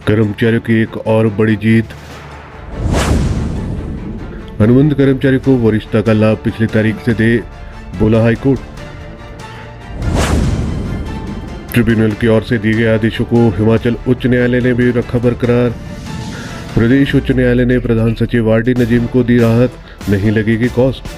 कर्मचारियों की एक और बड़ी जीत। अनुबंध कर्मचारी को वरिष्ठता का लाभ पिछली तारीख से दे, बोला हाईकोर्ट। ट्रिब्यूनल की ओर से दिए गए आदेशों को हिमाचल उच्च न्यायालय ने भी रखा बरकरार। प्रदेश उच्च न्यायालय ने प्रधान सचिव आर डी नजीम को दी राहत, नहीं लगेगी कॉस्ट।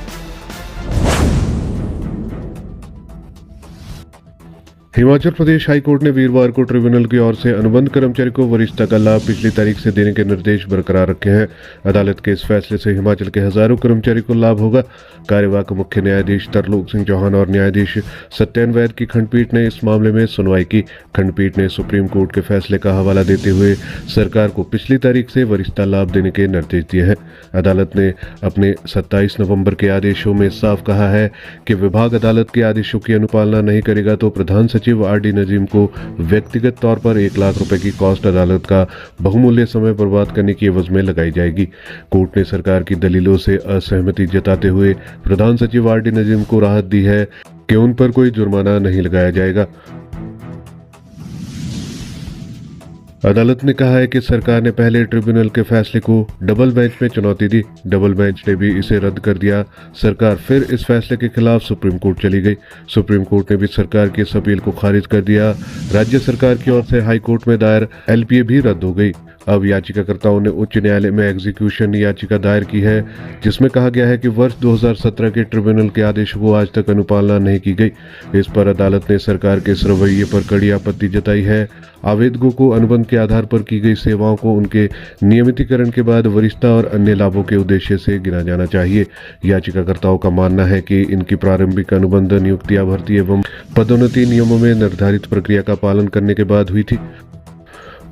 हिमाचल प्रदेश हाईकोर्ट ने वीरवार को ट्रिब्यूनल की ओर से अनुबंध कर्मचारी को वरिष्ठता का लाभ पिछली तारीख से देने के निर्देश बरकरार रखे हैं। अदालत के इस फैसले से हिमाचल के हजारों कर्मचारी को लाभ होगा। कार्यवाहक मुख्य न्यायाधीश तरलोक सिंह चौहान और न्यायाधीश सत्यन वैद की खंडपीठ ने इस मामले में सुनवाई की। खंडपीठ ने सुप्रीम कोर्ट के फैसले का हवाला देते हुए सरकार को पिछली तारीख से वरिष्ठता लाभ देने के निर्देश दिए हैं। अदालत ने अपने 27 नवंबर के आदेशों में साफ कहा है कि विभाग अदालत के आदेशों की अनुपालना नहीं करेगा तो प्रधान सचिव आर डी नजीम को व्यक्तिगत तौर पर 1 लाख रुपए की कॉस्ट अदालत का बहुमूल्य समय बर्बाद करने की एवज में लगाई जाएगी। कोर्ट ने सरकार की दलीलों से असहमति जताते हुए प्रधान सचिव आर डी नजीम को राहत दी है कि उन पर कोई जुर्माना नहीं लगाया जाएगा। अदालत ने कहा है कि सरकार ने पहले ट्रिब्यूनल के फैसले को डबल बेंच में चुनौती दी। डबल बेंच ने भी इसे रद्द कर दिया। सरकार फिर इस फैसले के खिलाफ सुप्रीम कोर्ट चली गई। सुप्रीम कोर्ट ने भी सरकार की इस अपील को खारिज कर दिया। राज्य सरकार की ओर से हाई कोर्ट में दायर एलपीए भी रद्द हो गई। अब याचिकाकर्ताओं ने उच्च न्यायालय में एग्जीक्यूशन याचिका दायर की है, जिसमें कहा गया है कि वर्ष 2017 के ट्रिब्यूनल के आदेशों को आज तक अनुपालना नहीं की गई। इस पर अदालत ने सरकार के इस रवैये पर कड़ी आपत्ति जताई है। आवेदकों को अनुबंध के आधार पर की गई सेवाओं को उनके नियमितीकरण के बाद वरिष्ठता और अन्य लाभों के उद्देश्य से गिना जाना चाहिए। याचिकाकर्ताओं का मानना है कि इनकी प्रारंभिक अनुबंध नियुक्तियां भर्ती एवं पदोन्नति नियमों में निर्धारित प्रक्रिया का पालन करने के बाद हुई थी।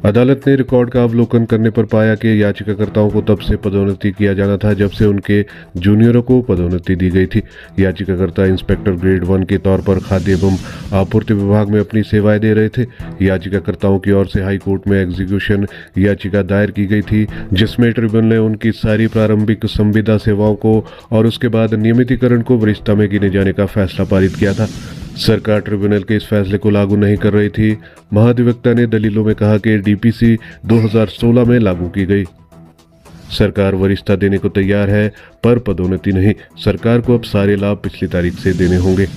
अदालत ने रिकॉर्ड का अवलोकन करने पर पाया कि याचिकाकर्ताओं को तब से पदोन्नति किया जाना था जब से उनके जूनियरों को पदोन्नति दी गई थी। याचिकाकर्ता इंस्पेक्टर ग्रेड 1 के तौर पर खाद्य एवं आपूर्ति विभाग में अपनी सेवाएं दे रहे थे। याचिकाकर्ताओं की ओर से हाई कोर्ट में एग्जीक्यूशन याचिका दायर की गई थी, जिसमें ट्रिब्यूनल ने उनकी सारी प्रारंभिक संविदा सेवाओं को और उसके बाद नियमितीकरण को वरिष्ठता में गिने जाने का फैसला पारित किया था। सरकार ट्रिब्यूनल के इस फैसले को लागू नहीं कर रही थी। महाधिवक्ता ने दलीलों में कहा कि डीपीसी 2016 में लागू की गई। सरकार वरिष्ठता देने को तैयार है पर पदोन्नति नहीं। सरकार को अब सारे लाभ पिछली तारीख से देने होंगे।